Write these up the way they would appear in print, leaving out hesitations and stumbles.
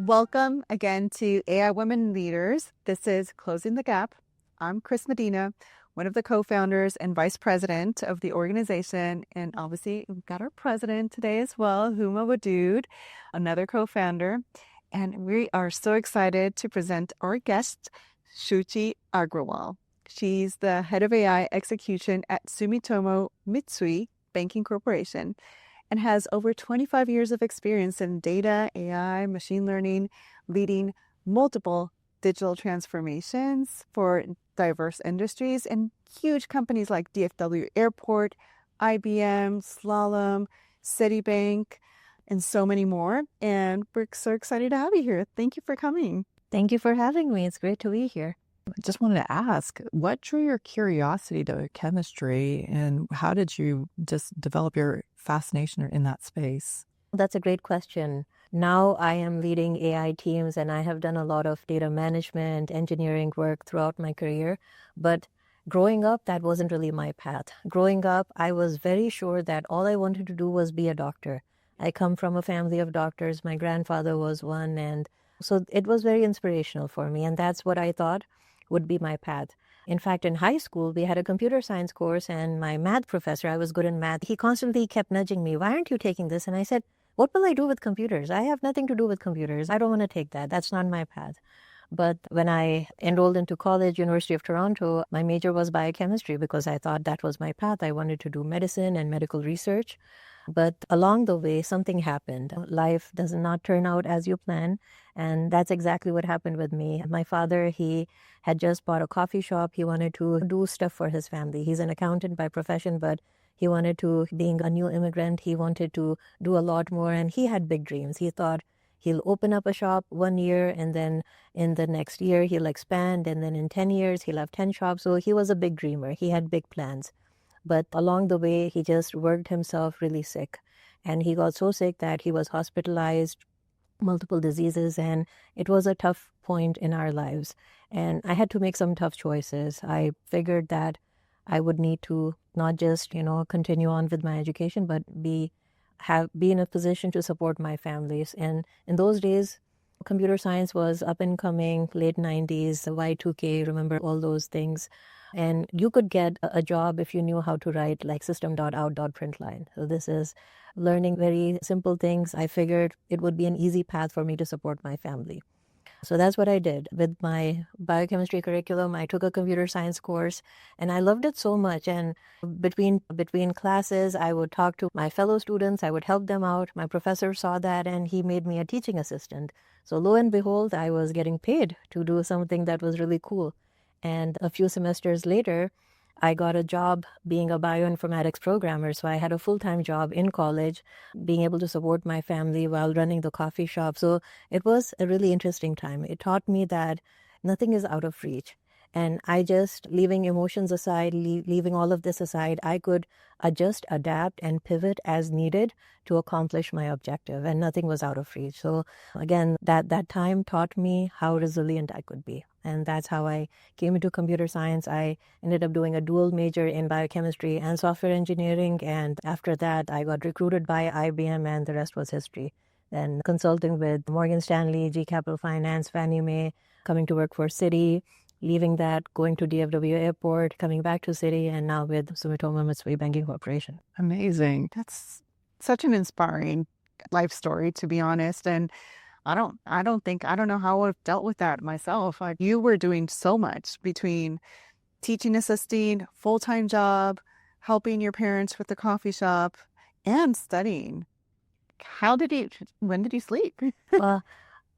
Welcome again to AI Women Leaders. This is Closing the Gap. I'm Chris Medina, one of the co-founders and vice president of the organization. And obviously, we've got our president today as well, Huma Wadood, another co-founder. And we are so excited to present our guest, Shuchi Agrawal. She's the head of AI execution at Sumitomo Mitsui Banking Corporation and has over 25 years of experience in data, AI, machine learning, leading multiple digital transformations for diverse industries and huge companies like DFW Airport, IBM, Slalom, Citibank, and so many more. And we're so excited to have you here. Thank you for coming. Thank you for having me. It's great to be here. I just wanted to ask, what drew your curiosity to chemistry and how did you just develop your fascination in that space? That's a great question. Now I am leading AI teams and I have done a lot of data management, engineering work throughout my career. But growing up, that wasn't really my path. Growing up, I was very sure that all I wanted to do was be a doctor. I come from a family of doctors. My grandfather was one. And so it was very inspirational for me. And that's what I thought would be my path. In fact, in high school, we had a computer science course and my math professor, I was good in math, he constantly kept nudging me, why aren't you taking this? And I said, what will I do with computers? I have nothing to do with computers. I don't want to take that. That's not my path. But when I enrolled into college, University of Toronto, my major was biochemistry because I thought that was my path. I wanted to do medicine and medical research. But along the way, something happened. Life does not turn out as you plan. And that's exactly what happened with me. My father, he had just bought a coffee shop. He wanted to do stuff for his family. He's an accountant by profession, but he wanted to, being a new immigrant, he wanted to do a lot more. And he had big dreams. He thought he'll open up a shop 1 year and then in the next year he'll expand. And then in 10 years, he'll have 10 shops. So he was a big dreamer. He had big plans. But along the way, he just worked himself really sick. And he got so sick that he was hospitalized, multiple diseases, and it was a tough point in our lives. And I had to make some tough choices. I figured that I would need to not just, continue on with my education, but be in a position to support my families. And in those days, computer science was up and coming, late 90s, the Y2K, remember all those things. And you could get a job if you knew how to write like system.out.println. So this is learning very simple things. I figured it would be an easy path for me to support my family. So that's what I did. With my biochemistry curriculum, I took a computer science course and I loved it so much. And between classes, I would talk to my fellow students. I would help them out. My professor saw that and he made me a teaching assistant. So lo and behold, I was getting paid to do something that was really cool. And a few semesters later, I got a job being a bioinformatics programmer. So I had a full-time job in college, being able to support my family while running the coffee shop. So it was a really interesting time. It taught me that nothing is out of reach. And I just, leaving emotions aside, leaving all of this aside, I could adjust, adapt, and pivot as needed to accomplish my objective. And nothing was out of reach. So again, that time taught me how resilient I could be. And that's how I came into computer science. I ended up doing a dual major in biochemistry and software engineering. And after that, I got recruited by IBM and the rest was history. Then consulting with Morgan Stanley, G Capital Finance, Fannie Mae, coming to work for Citi, leaving that, going to DFW Airport, coming back to Citi, and now with Sumitomo Mitsui Banking Corporation. Amazing. That's such an inspiring life story, to be honest. And I don't know how I would have dealt with that myself. Like, you were doing so much between teaching assisting, full-time job, helping your parents with the coffee shop, and studying. When did you sleep? Well,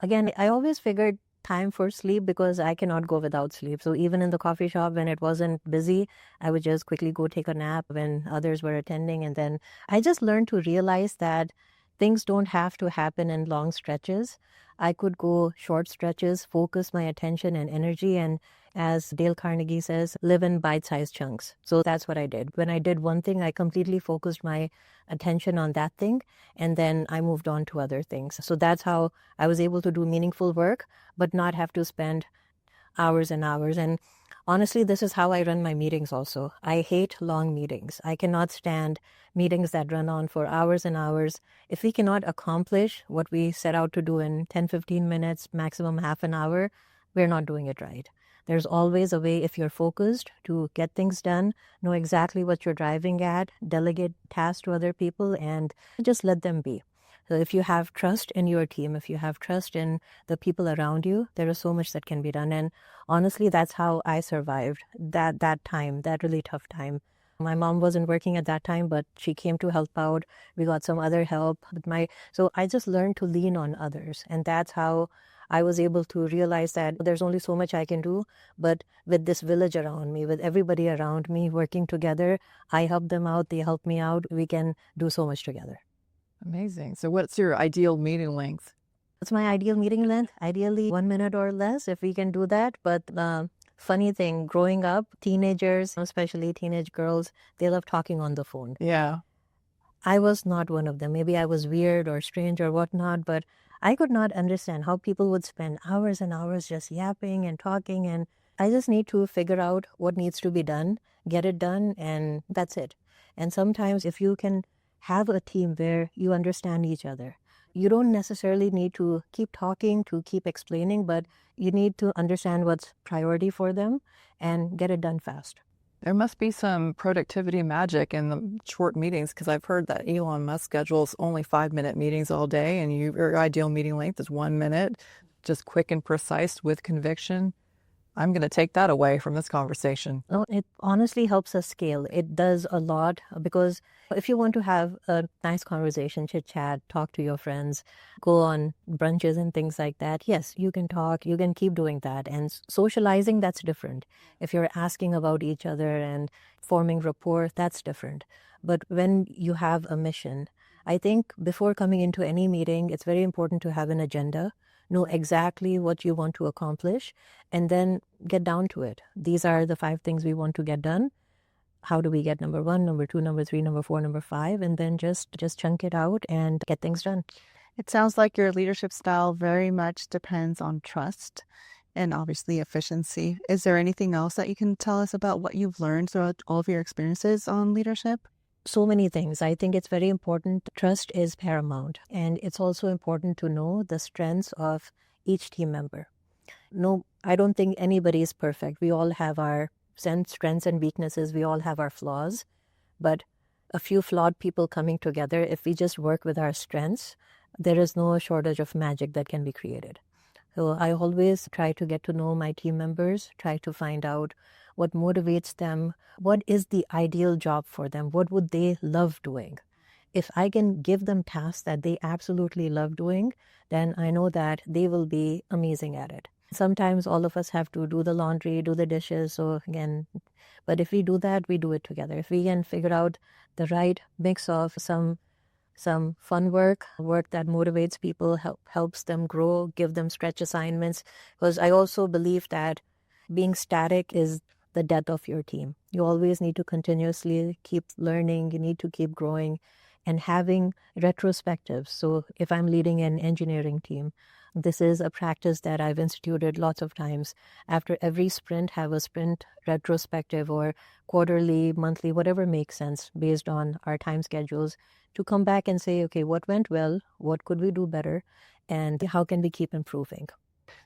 again, I always figured time for sleep because I cannot go without sleep. So even in the coffee shop when it wasn't busy, I would just quickly go take a nap when others were attending. And then I just learned to realize that things don't have to happen in long stretches. I could go short stretches, focus my attention and energy, and as Dale Carnegie says, live in bite-sized chunks. So that's what I did. When I did one thing, I completely focused my attention on that thing, and then I moved on to other things. So that's how I was able to do meaningful work, but not have to spend hours and hours. And Honestly, this is how I run my meetings also. I hate long meetings. I cannot stand meetings that run on for hours and hours. If we cannot accomplish what we set out to do in 10, 15 minutes, maximum half an hour, we're not doing it right. There's always a way, if you're focused, to get things done, know exactly what you're driving at, delegate tasks to other people, and just let them be. So if you have trust in your team, if you have trust in the people around you, there is so much that can be done. And honestly, that's how I survived that time, that really tough time. My mom wasn't working at that time, but she came to help out. We got some other help. So I just learned to lean on others. And that's how I was able to realize that there's only so much I can do. But with this village around me, with everybody around me working together, I help them out, they help me out. We can do so much together. Amazing. So what's your ideal meeting length? What's my ideal meeting length? Ideally 1 minute or less if we can do that. But funny thing, growing up, teenagers, especially teenage girls, they love talking on the phone. Yeah. I was not one of them. Maybe I was weird or strange or whatnot, but I could not understand how people would spend hours and hours just yapping and talking. And I just need to figure out what needs to be done, get it done, and that's it. And sometimes if you can have a team where you understand each other, you don't necessarily need to keep talking, to keep explaining, but you need to understand what's priority for them and get it done fast. There must be some productivity magic in the short meetings, because I've heard that Elon Musk schedules only 5-minute meetings all day, and your ideal meeting length is 1 minute, just quick and precise with conviction. I'm going to take that away from this conversation. No, it honestly helps us scale. It does a lot because if you want to have a nice conversation, chit chat, talk to your friends, go on brunches and things like that, yes, you can talk, you can keep doing that. And socializing, that's different. If you're asking about each other and forming rapport, that's different. But when you have a mission, I think before coming into any meeting, it's very important to have an agenda, know exactly what you want to accomplish, and then get down to it. These are the 5 things we want to get done. How do we get number 1, number 2, number 3, number 4, number 5, and then just chunk it out and get things done. It sounds like your leadership style very much depends on trust and obviously efficiency. Is there anything else that you can tell us about what you've learned throughout all of your experiences on leadership? So many things. I think it's very important. Trust is paramount. And it's also important to know the strengths of each team member. No, I don't think anybody is perfect. We all have our strengths and weaknesses. We all have our flaws. But a few flawed people coming together, if we just work with our strengths, there is no shortage of magic that can be created. So I always try to get to know my team members, try to find out what motivates them, what is the ideal job for them, what would they love doing. If I can give them tasks that they absolutely love doing, then I know that they will be amazing at it. Sometimes all of us have to do the laundry, do the dishes. So again, but if we do that, we do it together. If we can figure out the right mix of some fun work that motivates people, helps them grow, give them stretch assignments. Because I also believe that being static is the death of your team. You always need to continuously keep learning. You need to keep growing and having retrospectives. So if I'm leading an engineering team, this is a practice that I've instituted lots of times. After every sprint, have a sprint retrospective or quarterly, monthly, whatever makes sense based on our time schedules, to come back and say, okay, what went well? What could we do better? And how can we keep improving?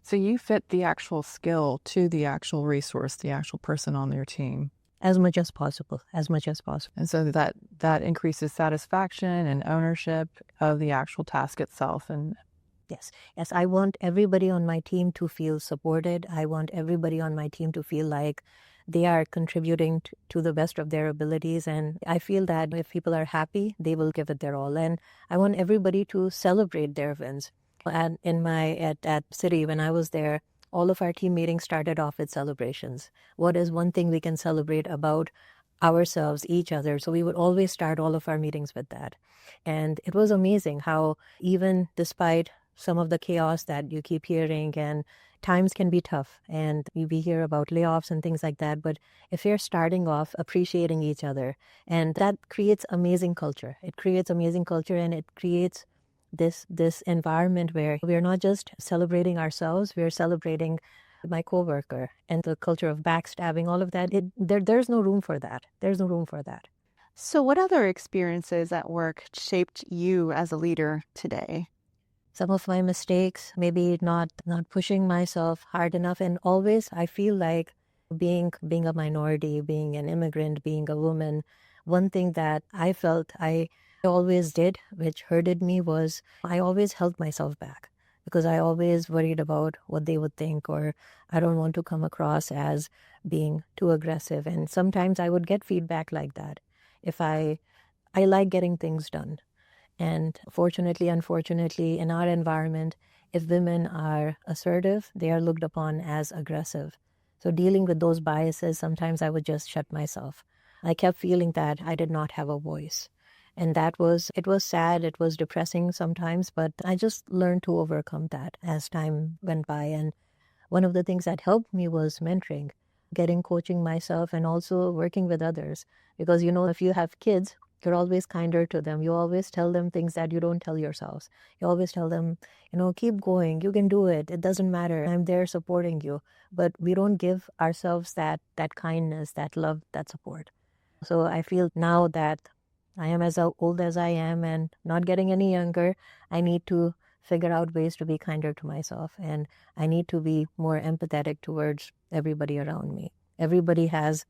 So you fit the actual skill to the actual resource, the actual person on your team. As much as possible, as much as possible. And so that increases satisfaction and ownership of the actual task itself. And Yes, I want everybody on my team to feel supported. I want everybody on my team to feel like they are contributing to the best of their abilities. And I feel that if people are happy, they will give it their all. And I want everybody to celebrate their wins. And at City, when I was there, all of our team meetings started off with celebrations. What is one thing we can celebrate about ourselves, each other? So we would always start all of our meetings with that. And it was amazing how even despite some of the chaos that you keep hearing, and times can be tough, and we hear about layoffs and things like that, but if you're starting off appreciating each other, and that creates amazing culture. It creates amazing culture, and it creates this environment where we're not just celebrating ourselves, we're celebrating my coworker, and the culture of backstabbing, all of that, there's no room for that. There's no room for that. So, what other experiences at work shaped you as a leader today? Some of my mistakes, maybe not pushing myself hard enough, and always I feel like being a minority, being an immigrant, being a woman, one thing that I felt I always did, which hurted me, was I always held myself back because I always worried about what they would think, or I don't want to come across as being too aggressive. And sometimes I would get feedback like that. If I like getting things done. And fortunately, unfortunately, in our environment, if women are assertive, they are looked upon as aggressive. So dealing with those biases, sometimes I would just shut myself. I kept feeling that I did not have a voice. And it was sad, it was depressing sometimes, but I just learned to overcome that as time went by. And one of the things that helped me was mentoring, getting coaching myself, and also working with others. Because, if you have kids, you're always kinder to them. You always tell them things that you don't tell yourselves. You always tell them, keep going. You can do it. It doesn't matter. I'm there supporting you. But we don't give ourselves that kindness, that love, that support. So I feel now that I am as old as I am and not getting any younger, I need to figure out ways to be kinder to myself. And I need to be more empathetic towards everybody around me. Everybody has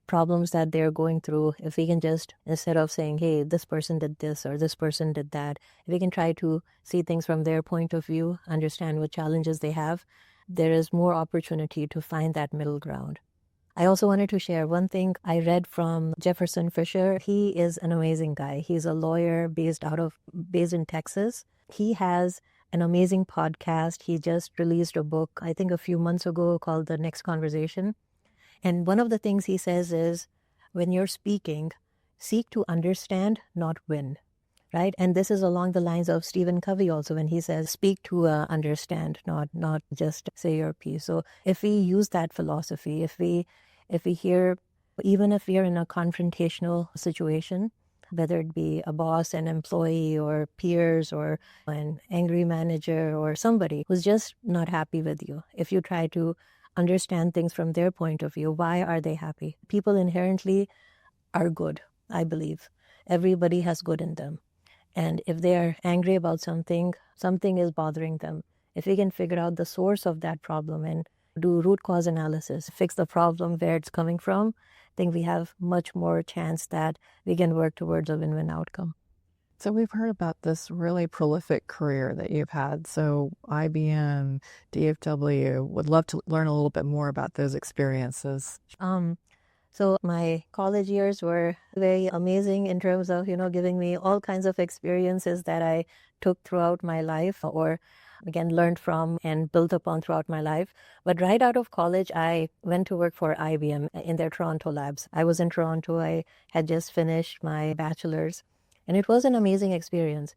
problems that they're going through. If we can just, instead of saying, hey, this person did this or this person did that, if we can try to see things from their point of view, understand what challenges they have, there is more opportunity to find that middle ground. I also wanted to share one thing I read from Jefferson Fisher. He is an amazing guy. He's a lawyer based in Texas. He has an amazing podcast. He just released a book, I think a few months ago, called The Next Conversation. And one of the things he says is, when you're speaking, seek to understand, not win, right? And this is along the lines of Stephen Covey also, when he says, speak to understand, not just say your piece. So if we use that philosophy, if we hear, even if we are in a confrontational situation, whether it be a boss, an employee, or peers, or an angry manager, or somebody who's just not happy with you, if you try to understand things from their point of view, why are they happy? People inherently are good, I believe. Everybody has good in them. And if they are angry about something is bothering them. If we can figure out the source of that problem and do root cause analysis, fix the problem where it's coming from, I think we have much more chance that we can work towards a win-win outcome. So we've heard about this really prolific career that you've had. So IBM, DFW, would love to learn a little bit more about those experiences. So my college years were very amazing in terms of, giving me all kinds of experiences that I took throughout my life, or again, learned from and built upon throughout my life. But right out of college, I went to work for IBM in their Toronto labs. I was in Toronto. I had just finished my bachelor's, and it was an amazing experience.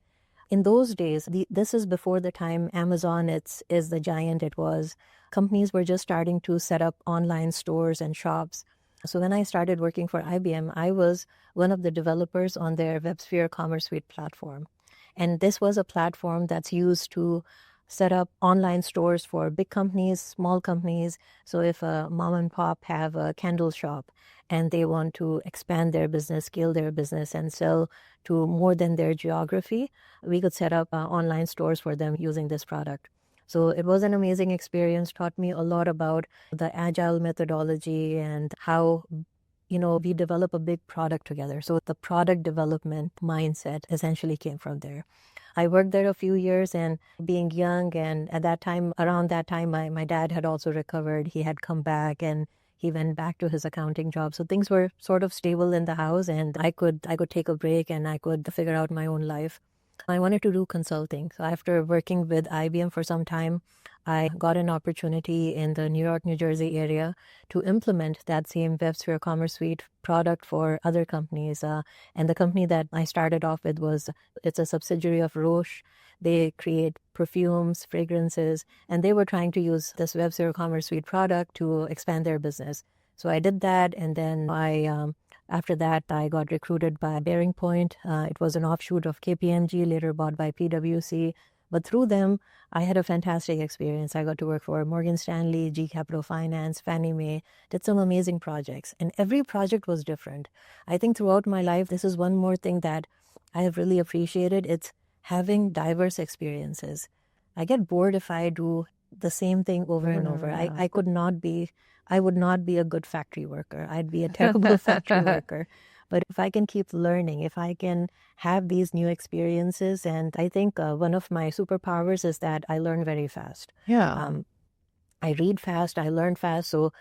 In those days, this is before the time Amazon is the giant it was. Companies were just starting to set up online stores and shops. So when I started working for IBM, I was one of the developers on their WebSphere Commerce Suite platform. And this was a platform that's used to set up online stores for big companies, small companies. So if a mom and pop have a candle shop and they want to expand their business, scale their business, and sell to more than their geography, we could set up online stores for them using this product. So it was an amazing experience, taught me a lot about the agile methodology and how, we develop a big product together. So the product development mindset essentially came from there. I worked there a few years, and being young, and around that time, my dad had also recovered. He had come back and he went back to his accounting job. So things were sort of stable in the house, and I could take a break and I could figure out my own life. I wanted to do consulting. So after working with IBM for some time, I got an opportunity in the New York, New Jersey area to implement that same WebSphere Commerce Suite product for other companies. And the company that I started off with it's a subsidiary of Roche. They create perfumes, fragrances, and they were trying to use this WebSphere Commerce Suite product to expand their business. So I did that, and then after that, I got recruited by Bearing Point. It was an offshoot of KPMG, later bought by PwC. But through them, I had a fantastic experience. I got to work for Morgan Stanley, G Capital Finance, Fannie Mae, did some amazing projects. And every project was different. I think throughout my life, this is one more thing that I have really appreciated. It's having diverse experiences. I get bored if I do the same thing over and over. Yeah. I would not be a good factory worker. I'd be a terrible factory worker. But if I can keep learning, if I can have these new experiences, and I think one of my superpowers is that I learn very fast. Yeah. I read fast, I learn fast. So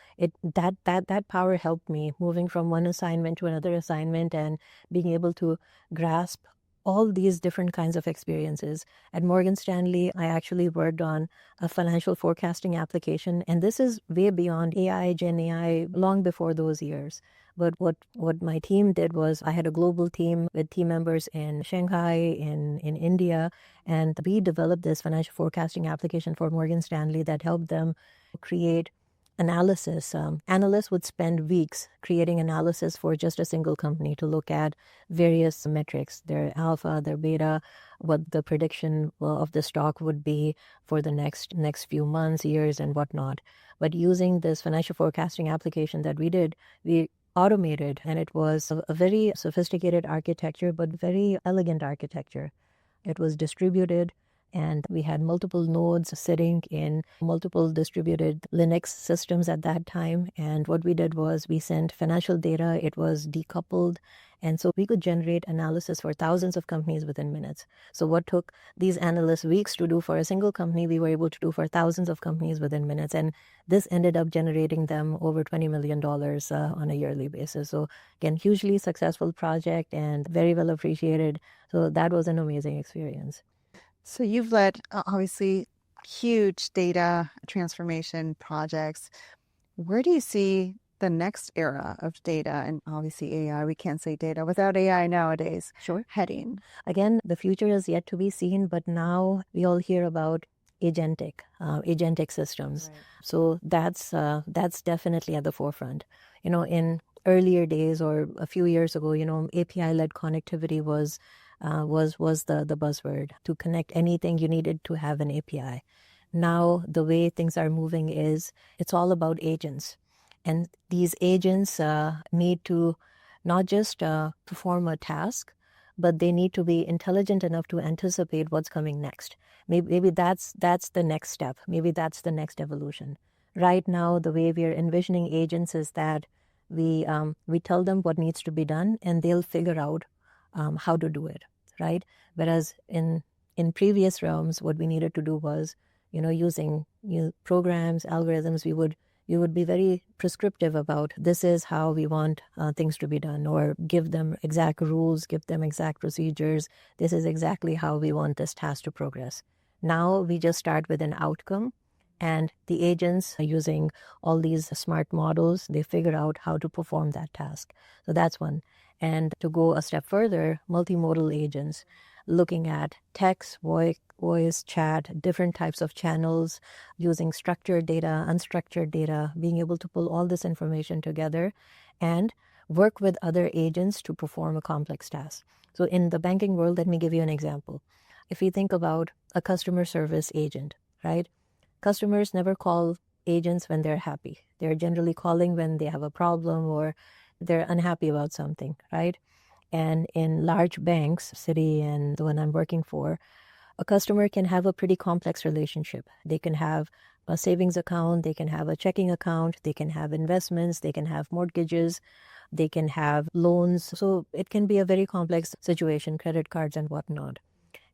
that power helped me moving from one assignment to another assignment and being able to grasp all these different kinds of experiences. At Morgan Stanley, I actually worked on a financial forecasting application, and this is way beyond AI, Gen AI, long before those years. But what my team did was I had a global team with team members in Shanghai, in India, and we developed this financial forecasting application for Morgan Stanley that helped them create analysis. Analysts would spend weeks creating analysis for just a single company to look at various metrics, their alpha, their beta, what the prediction of the stock would be for the next few months, years, and whatnot. But using this financial forecasting application that we did, we automated, and it was a very sophisticated architecture, but very elegant architecture. It was distributed, and we had multiple nodes sitting in multiple distributed Linux systems at that time. And what we did was we sent financial data. It was decoupled. And so we could generate analysis for thousands of companies within minutes. So what took these analysts weeks to do for a single company, we were able to do for thousands of companies within minutes. And this ended up generating them over $20 million on a yearly basis. So again, hugely successful project and very well appreciated. So that was an amazing experience. So you've led obviously huge data transformation projects. Where do you see the next era of data and obviously AI? We can't say data without AI nowadays. Sure. Heading. Again, the future is yet to be seen, but now we all hear about agentic systems. Right. So that's definitely at the forefront. In earlier days or a few years ago, API-led connectivity was the buzzword. To connect anything, you needed to have an API. Now, the way things are moving is it's all about agents. And these agents need to not just perform a task, but they need to be intelligent enough to anticipate what's coming next. Maybe that's the next step. Maybe that's the next evolution. Right now, the way we are envisioning agents is that we tell them what needs to be done, and they'll figure out how to do it, right? Whereas in previous realms, what we needed to do was, using programs, algorithms, we would be very prescriptive about this is how we want things to be done, or give them exact rules, give them exact procedures. This is exactly how we want this task to progress. Now we just start with an outcome, and the agents are using all these smart models. They figure out how to perform that task. So that's one. And to go a step further, multimodal agents, looking at text, voice, chat, different types of channels, using structured data, unstructured data, being able to pull all this information together and work with other agents to perform a complex task. So in the banking world, let me give you an example. If you think about a customer service agent, right? Customers never call agents when they're happy. They're generally calling when they have a problem or they're unhappy about something, right? And in large banks, Citi and the one I'm working for, a customer can have a pretty complex relationship. They can have a savings account, they can have a checking account, they can have investments, they can have mortgages, they can have loans. So it can be a very complex situation, credit cards and whatnot.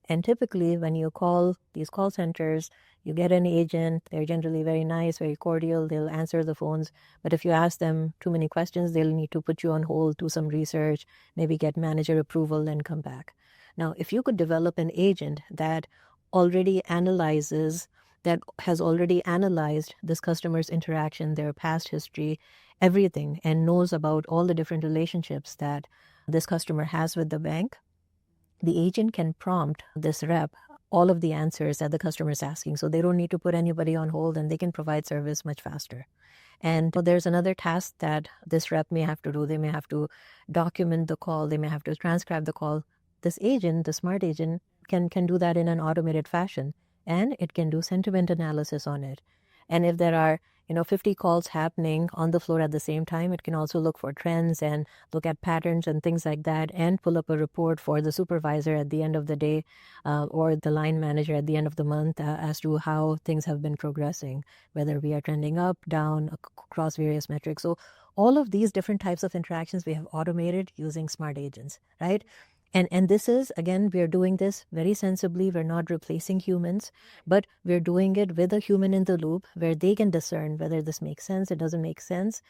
And typically when you call these call centers, you get an agent. They're generally very nice, very cordial. They'll answer the phones. But if you ask them too many questions, they'll need to put you on hold, do some research, maybe get manager approval, and come back. Now, if you could develop an agent that has already analyzed this customer's interaction, their past history, everything, and knows about all the different relationships that this customer has with the bank, the agent can prompt this rep all of the answers that the customer is asking. So they don't need to put anybody on hold, and they can provide service much faster. And there's another task that this rep may have to do. They may have to document the call. They may have to transcribe the call. This agent, the smart agent, can do that in an automated fashion, and it can do sentiment analysis on it. And if there are 50 calls happening on the floor at the same time, it can also look for trends and look at patterns and things like that, and pull up a report for the supervisor at the end of the day, or the line manager at the end of the month, as to how things have been progressing, whether we are trending up, down, across various metrics. So all of these different types of interactions we have automated using smart agents, right? And this is, again, we're doing this very sensibly. We're not replacing humans, but we're doing it with a human in the loop where they can discern whether this makes sense, it doesn't make sense.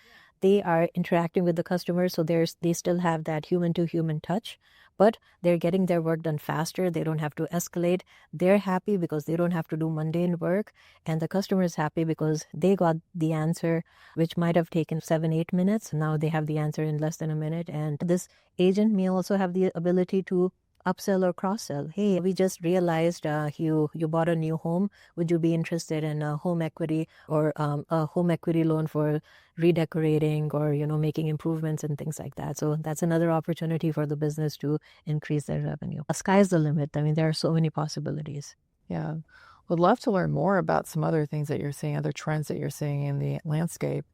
They are interacting with the customer, so they still have that human-to-human touch, but they're getting their work done faster. They don't have to escalate. They're happy because they don't have to do mundane work, and the customer is happy because they got the answer, which might have taken 7-8 minutes. Now they have the answer in less than a minute, and this agent may also have the ability to upsell or cross-sell. Hey, we just realized you bought a new home. Would you be interested in a home equity, or a home equity loan for redecorating, or making improvements and things like that? So that's another opportunity for the business to increase their revenue. The sky's the limit. I mean, there are so many possibilities. Yeah. Would love to learn more about some other things that you're seeing, other trends that you're seeing in the landscape.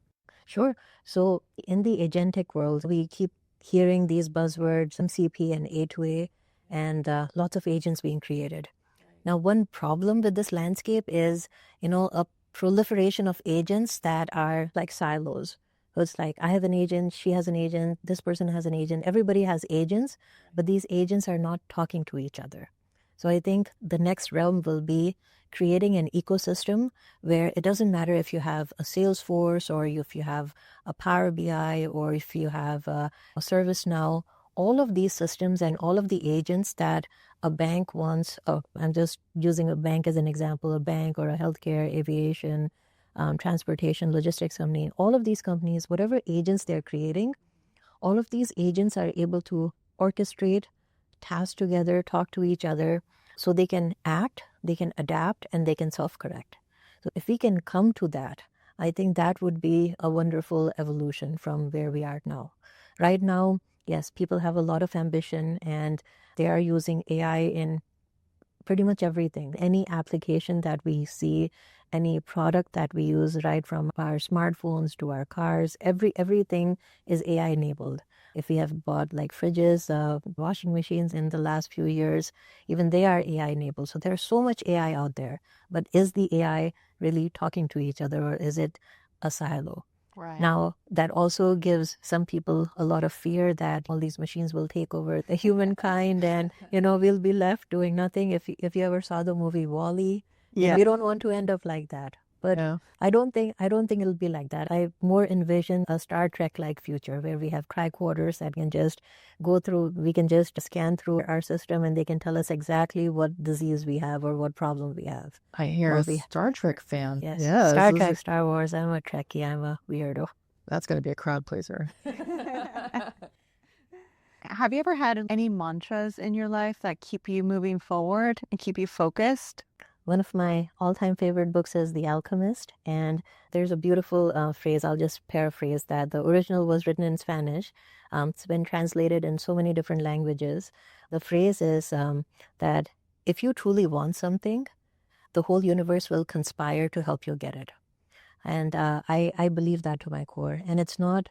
Sure. So in the agentic world, we keep hearing these buzzwords, MCP and A2A, and lots of agents being created. Now, one problem with this landscape is, a proliferation of agents that are like silos. So it's like, I have an agent, she has an agent, this person has an agent, everybody has agents, but these agents are not talking to each other. So I think the next realm will be creating an ecosystem where it doesn't matter if you have a Salesforce, or if you have a Power BI, or if you have a ServiceNow. All of these systems and all of the agents that a bank wants, I'm just using a bank as an example, a bank or a healthcare, aviation, transportation, logistics company, all of these companies, whatever agents they're creating, all of these agents are able to orchestrate tasks together, talk to each other, so they can act, they can adapt, and they can self-correct. So if we can come to that, I think that would be a wonderful evolution from where we are now. Right now, yes, people have a lot of ambition, and they are using AI in pretty much everything. Any application that we see, any product that we use, right from our smartphones to our cars, everything is AI enabled. If we have bought like fridges, washing machines in the last few years, even they are AI enabled. So there's so much AI out there, but is the AI really talking to each other, or is it a silo? Right. Now, that also gives some people a lot of fear that all these machines will take over the humankind, and we'll be left doing nothing. If you ever saw the movie WALL-E, Yeah. we don't want to end up like that. But Yeah. I don't think it'll be like that. I more envision a Star Trek-like future where we have tricorders that can just go through. We can just scan through our system, and they can tell us exactly what disease we have or what problem we have. I hear Or a we- Star Trek fan. Yes, Yes, Star this Trek, is- Star Wars. I'm a Trekkie. I'm a weirdo. That's going to be a crowd pleaser. Have you ever had any mantras in your life that keep you moving forward and keep you focused? One of my all-time favorite books is The Alchemist, and there's a beautiful phrase. I'll just paraphrase that. The original was written in Spanish. It's been translated in so many different languages. The phrase is that if you truly want something, the whole universe will conspire to help you get it. And I believe that to my core. And it's not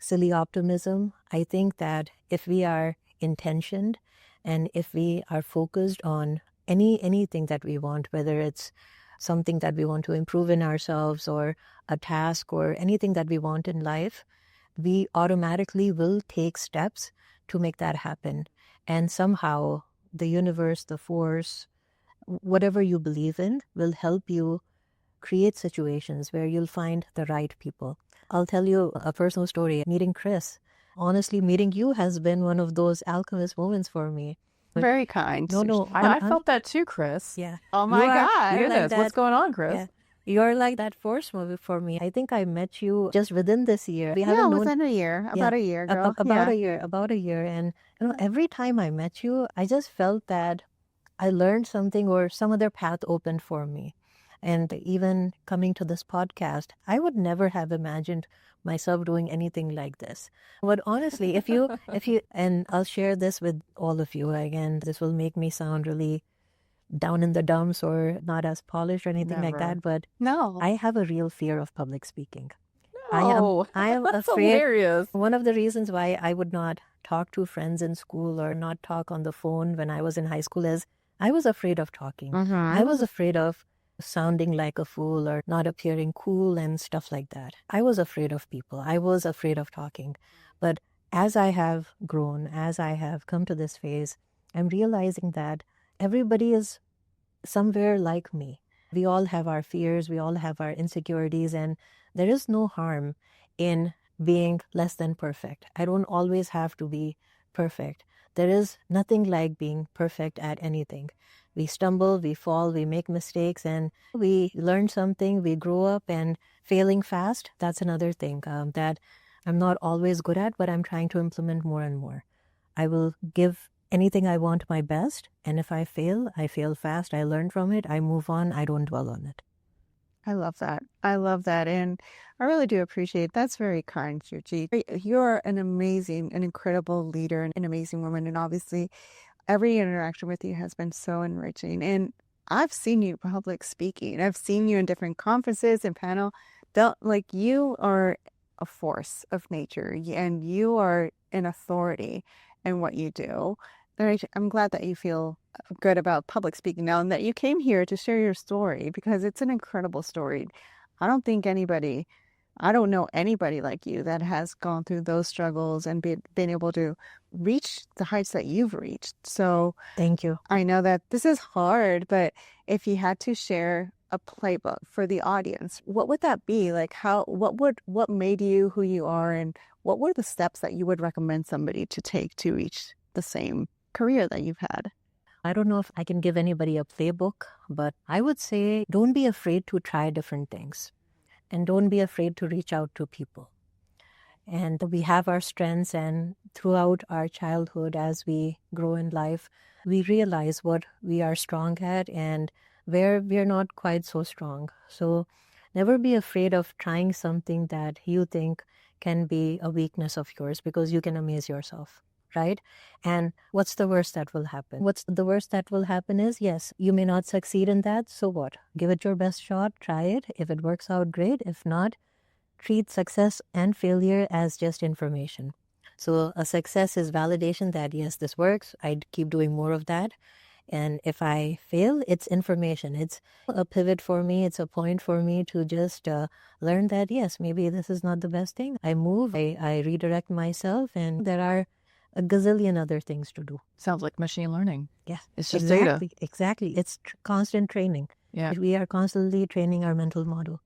silly optimism. I think that if we are intentioned, and if we are focused on anything that we want, whether it's something that we want to improve in ourselves, or a task, or anything that we want in life, we automatically will take steps to make that happen. And somehow the universe, the force, whatever you believe in, will help you create situations where you'll find the right people. I'll tell you a personal story. Meeting Chris. Honestly, meeting you has been one of those alchemist moments for me. Very kind. No. I felt that too, Chris. Yeah. Oh my You are- God. you're Goodness, like what's that. going on, Chris? Yeah. You're like that force movie for me. I think I met you just within this year. We Yeah, haven't known within a year. About a year, girl. about a year. And every time I met you, I just felt that I learned something, or some other path opened for me. And even coming to this podcast, I would never have imagined myself doing anything like this. But honestly, and I'll share this with all of you. Again, this will make me sound really down in the dumps or not as polished or anything like Never. that. But No. I have a real fear of public speaking. Oh, I am that's afraid. hilarious. One of the reasons why I would not talk to friends in school or not talk on the phone when I was in high school is I was afraid of talking. I was afraid of sounding like a fool or not appearing cool and stuff like that. I was afraid of people. I was afraid of talking. But as I have grown, as I have come to this phase, I'm realizing that everybody is somewhere like me. We all have our fears, we all have our insecurities, and there is no harm in being less than perfect. I don't always have to be perfect. There is nothing like being perfect at anything. We stumble, we fall, we make mistakes, and we learn something, we grow up, and failing fast, that's another thing that I'm not always good at, but I'm trying to implement more and more. I will give anything I want my best, and if I fail fast, I learn from it, I move on, I don't dwell on it. I love that. I love that. And I really do appreciate that's very kind, Shuchi. You're an amazing, an incredible leader and an amazing woman. And obviously, every interaction with you has been so enriching. And I've seen you public speaking. I've seen you in different conferences and panel. Like you are a force of nature and you are an authority in what you do. I'm glad that you feel good about public speaking now and that you came here to share your story because it's an incredible story. I don't know anybody like you that has gone through those struggles and been able to reach the heights that you've reached. So Thank you. I know that this is hard, but if you had to share a playbook for the audience, what would that be? Like what made you who you are and what were the steps that you would recommend somebody to take to reach the same career that you've had? I don't know if I can give anybody a playbook, but I would say don't be afraid to try different things and don't be afraid to reach out to people. And we have our strengths, and throughout our childhood, as we grow in life, we realize what we are strong at and where we're not quite so strong. So never be afraid of trying something that you think can be a weakness of yours because you can amaze yourself. Right? And what's the worst that will happen? What's the worst that will happen is, yes, you may not succeed in that. So what? Give it your best shot. Try it. If it works out, great. If not, treat success and failure as just information. So a success is validation that, yes, this works. I'd keep doing more of that. And if I fail, it's information. It's a pivot for me. It's a point for me to just learn that, yes, maybe this is not the best thing. I move, I redirect myself, and there are a gazillion other things to do. Sounds like machine learning. Yeah, It's just data. Exactly. It's constant training. Yeah. We are constantly training our mental model.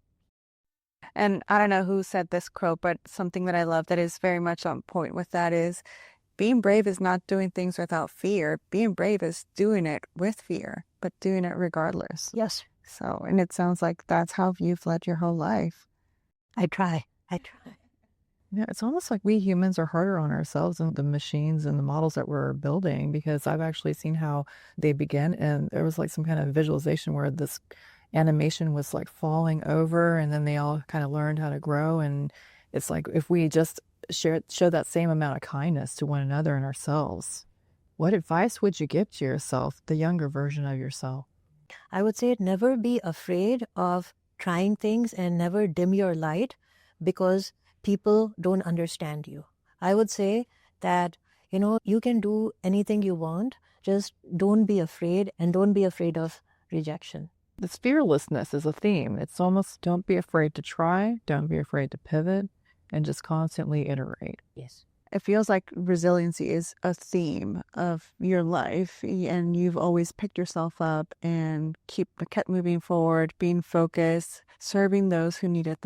And I don't know who said this quote, but something that I love that is very much on point with that is being brave is not doing things without fear. Being brave is doing it with fear, but doing it regardless. Yes. So, and it sounds like that's how you've led your whole life. I try. Yeah, it's almost like we humans are harder on ourselves and the machines and the models that we're building because I've actually seen how they begin and there was like some kind of visualization where this animation was like falling over and then they all kind of learned how to grow. And it's like if we just show that same amount of kindness to one another and ourselves, what advice would you give to yourself, the younger version of yourself? I would say never be afraid of trying things and never dim your light because people don't understand you. I would say that, you can do anything you want. Just don't be afraid and don't be afraid of rejection. This fearlessness is a theme. It's almost don't be afraid to try, don't be afraid to pivot, and just constantly iterate. Yes. It feels like resiliency is a theme of your life and you've always picked yourself up and kept moving forward, being focused, serving those who needed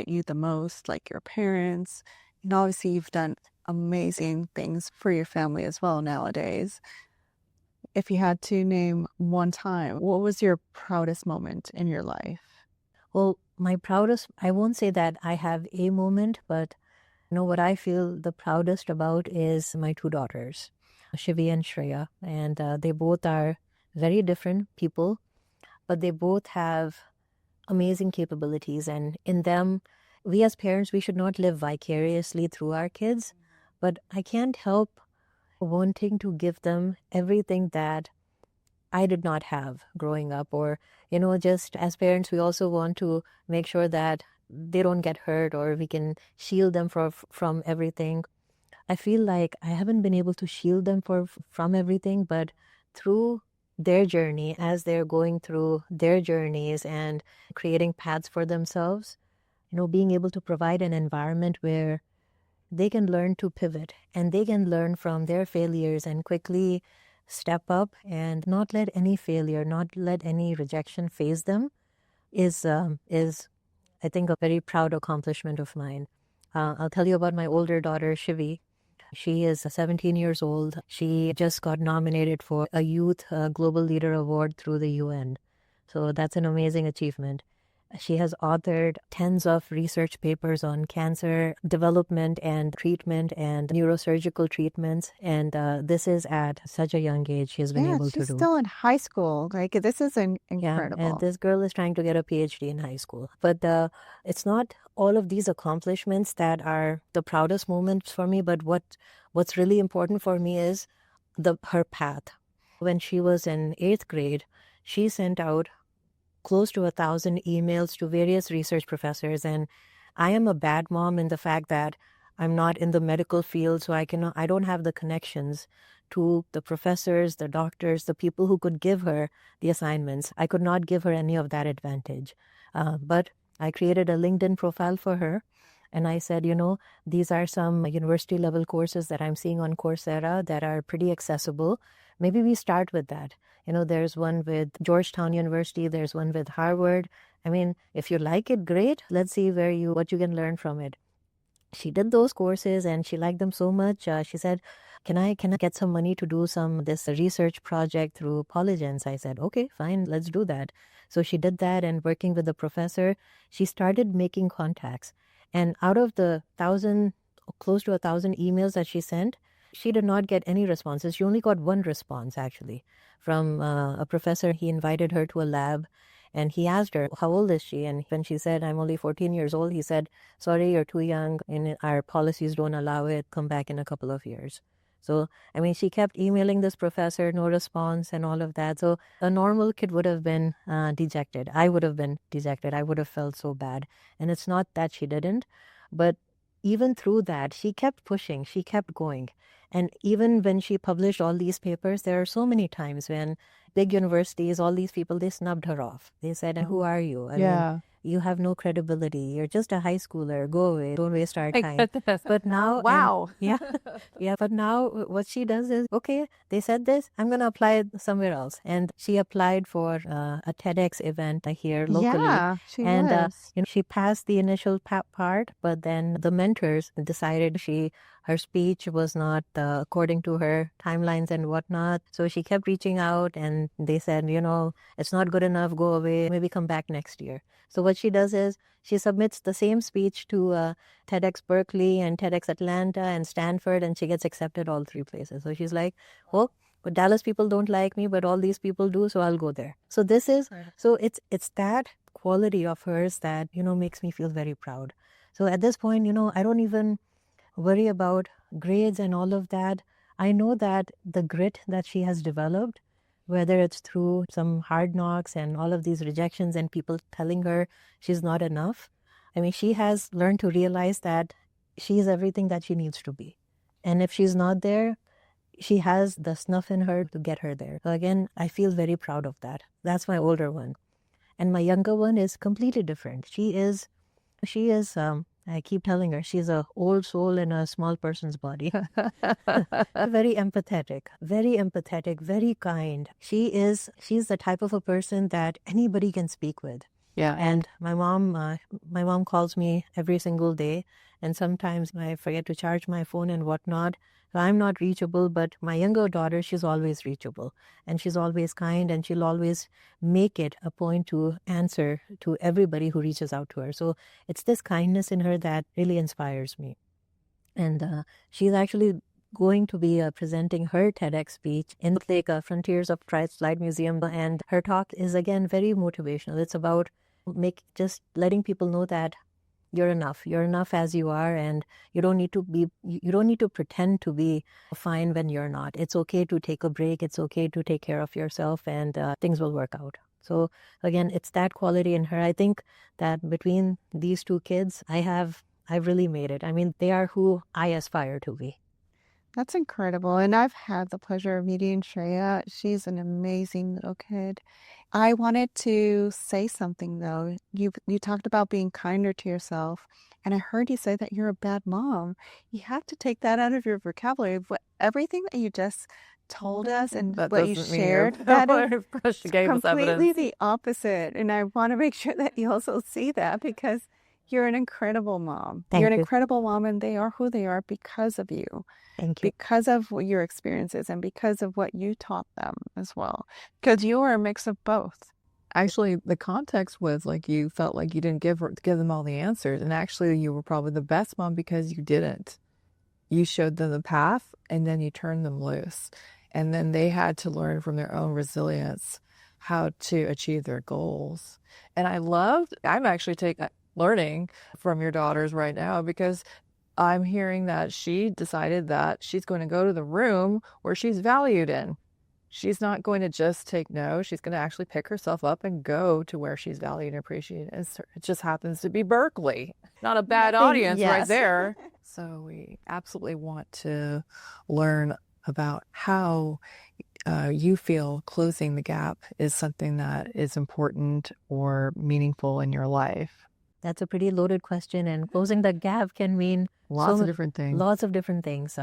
you the most, like your parents. And obviously you've done amazing things for your family as well nowadays. If you had to name one time, what was your proudest moment in your life? Well, I won't say that I have a moment, but what I feel the proudest about is my two daughters, Shivi and Shreya, and they both are very different people. but they both have amazing capabilities. And in them, we as parents, we should not live vicariously through our kids. But I can't help wanting to give them everything that I did not have growing up. Or, just as parents, we also want to make sure that they don't get hurt, or we can shield them from everything. I feel like I haven't been able to shield them from everything, but through their journey, as they're going through their journeys and creating paths for themselves, being able to provide an environment where they can learn to pivot and they can learn from their failures and quickly step up and not let any failure, not let any rejection phase them is I think a very proud accomplishment of mine. I'll tell you about my older daughter, Shivi. She is 17 years old. She just got nominated for a Youth Global Leader Award through the UN. So that's an amazing achievement. She has authored tens of research papers on cancer development and treatment and neurosurgical treatments. And this is at such a young age she has been able to she's do. still in high school. Like, this is incredible. Yeah, and this girl is trying to get a PhD in high school. But it's not all of these accomplishments that are the proudest moments for me, but what's really important for me is her path. When she was in 8th grade, she sent out close to 1,000 emails to various research professors. And I am a bad mom in the fact that I'm not in the medical field, so I don't have the connections to the professors, the doctors, the people who could give her the assignments. I could not give her any of that advantage. But I created a LinkedIn profile for her. And I said, these are some university level courses that I'm seeing on Coursera that are pretty accessible. Maybe we start with that. There's one with Georgetown University. There's one with Harvard. I mean, if you like it, great. Let's see what you can learn from it. She did those courses and she liked them so much. She said, can I get some money to do this research project through Polygens? I said, okay, fine, let's do that. So she did that, and working with the professor, she started making contacts. And out of the close to 1,000 emails that she sent, she did not get any responses. She only got one response, actually, from a professor. He invited her to a lab. And he asked her, how old is she? And when she said, I'm only 14 years old, he said, sorry, you're too young. And our policies don't allow it. Come back in a couple of years. So, I mean, she kept emailing this professor, no response and all of that. So a normal kid would have been dejected. I would have been dejected. I would have felt so bad. And it's not that she didn't. But even through that, she kept pushing. She kept going. And even when she published all these papers, there are so many times when big universities, all these people, they snubbed her off. They said, who are you? I mean, you have no credibility. You're just a high schooler. Go away. Don't waste our time. But now, wow. Yeah. But now what she does is, okay, they said this, I'm going to apply it somewhere else. And she applied for a TEDx event here locally. Yeah, she was. She passed the initial part, but then the mentors decided her speech was not according to her timelines and whatnot. So she kept reaching out and they said, it's not good enough, go away, maybe come back next year. So what she does is she submits the same speech to TEDx Berkeley and TEDx Atlanta and Stanford, and she gets accepted all 3 places. So she's like, well, but Dallas people don't like me, but all these people do, so I'll go there. So it's that quality of hers that, makes me feel very proud. So at this point, I don't even worry about grades and all of that. I know that the grit that she has developed, whether it's through some hard knocks and all of these rejections and people telling her she's not enough, I mean, she has learned to realize that she's everything that she needs to be. And if she's not there, she has the snuff in her to get her there. So again, I feel very proud of that. That's my older one. And my younger one is completely different. She is I keep telling her, she's an old soul in a small person's body. Very empathetic, very kind. She's the type of a person that anybody can speak with. Yeah. And my mom calls me every single day, and sometimes I forget to charge my phone and whatnot. So I'm not reachable, but my younger daughter, she's always reachable, and she's always kind, and she'll always make it a point to answer to everybody who reaches out to her. So it's this kindness in her that really inspires me. And she's actually going to be presenting her TEDx speech in Lake Frontiers of Tri-Slide Museum. And her talk is, again, very motivational. It's about just letting people know that you're enough. You're enough as you are, and you don't need to pretend to be fine when you're not. It's okay to take a break. It's okay to take care of yourself, and things will work out. So again, it's that quality in her. I think that between these two kids, I've really made it. I mean, they are who I aspire to be. That's incredible. And I've had the pleasure of meeting Shreya. She's an amazing little kid. I wanted to say something though. You talked about being kinder to yourself, and I heard you say that you're a bad mom. You have to take that out of your vocabulary. Everything that you just told us and That what you doesn't mean shared, you're that is because she gave us completely evidence. the opposite. And I want to make sure that you also see that, because you're an incredible mom. You're an Thank you. incredible mom, and they are who they are because of you, Thank you. because of your experiences and because of what you taught them as well. Because you are a mix of both. Actually, the context was like you felt like you didn't give them all the answers, and actually, you were probably the best mom because you didn't. You showed them the path, and then you turned them loose, and then they had to learn from their own resilience how to achieve their goals. And I'm actually learning from your daughters right now, because I'm hearing that she decided that she's going to go to the room where she's valued in. She's not going to just take no. She's going to actually pick herself up and go to where she's valued and appreciated. It just happens to be Berkeley. Not a bad audience right there. So we absolutely want to learn about how you feel closing the gap is something that is important or meaningful in your life. That's a pretty loaded question, and closing the gap can mean Lots of different things. Lots of different things.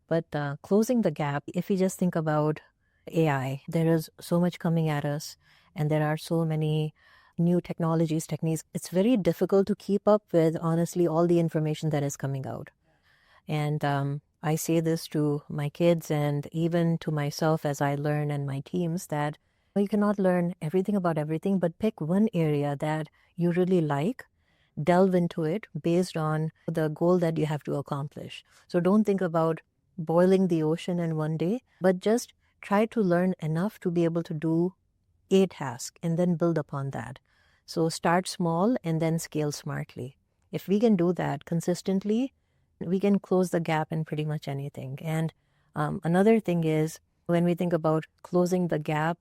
But closing the gap, if we just think about AI, there is so much coming at us, and there are so many new technologies, techniques. It's very difficult to keep up with, honestly, all the information that is coming out. And I say this to my kids and even to myself as I learn, and my teams, that you cannot learn everything about everything, but pick one area that you really like, delve into it based on the goal that you have to accomplish. So don't think about boiling the ocean in one day, but just try to learn enough to be able to do a task and then build upon that. So start small and then scale smartly. If we can do that consistently, we can close the gap in pretty much anything. And another thing is, when we think about closing the gap,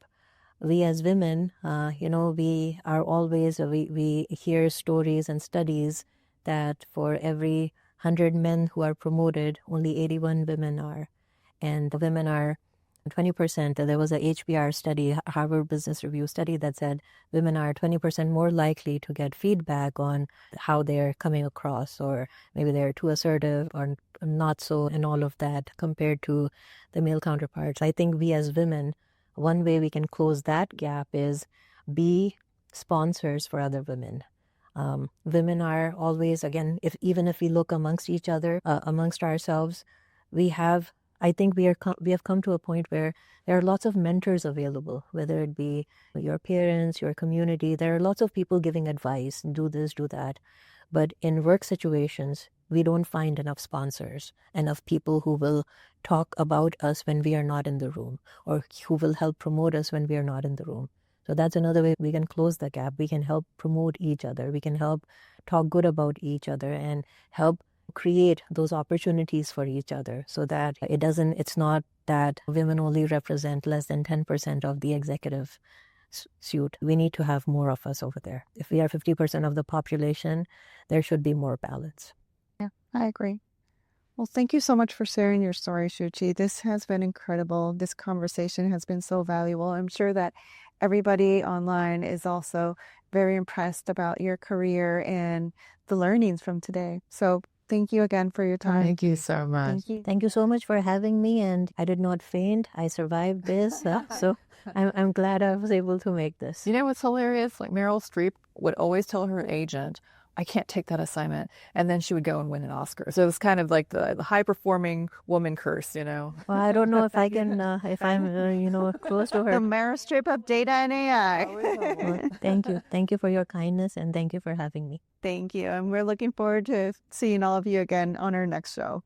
we as women, we are always, we hear stories and studies that for every 100 men who are promoted, only 81 women are. And the women are 20%. There was a HBR study, Harvard Business Review study, that said women are 20% more likely to get feedback on how they're coming across, or maybe they're too assertive or not so, and all of that, compared to the male counterparts. I think we as women, one way we can close that gap is be sponsors for other women. Women are always, again, even if we look amongst each other, amongst ourselves, I think we have come to a point where there are lots of mentors available, whether it be your parents, your community. There are lots of people giving advice, do this, do that. But in work situations, we don't find enough sponsors, enough people who will talk about us when we are not in the room, or who will help promote us when we are not in the room. So that's another way we can close the gap. We can help promote each other. We can help talk good about each other and help create those opportunities for each other, so that it's not that women only represent less than 10% of the executive suite. We need to have more of us over there. If we are 50% of the population, there should be more balance. Yeah, I agree. Well, thank you so much for sharing your story, Shuchi. This has been incredible. This conversation has been so valuable. I'm sure that everybody online is also very impressed about your career and the learnings from today. So thank you again for your time. Thank you so much. Thank you. Thank you so much for having me, and I did not faint. I survived this, so I'm glad I was able to make this. You know what's hilarious? Like Meryl Streep would always tell her agent, I can't take that assignment. And then she would go and win an Oscar. So it was kind of like the high-performing woman curse, you know. Well, I don't know if I can, if I'm, close to The her. Meryl Streep of data and AI. Well, thank you. Thank you for your kindness, and thank you for having me. Thank you. And we're looking forward to seeing all of you again on our next show.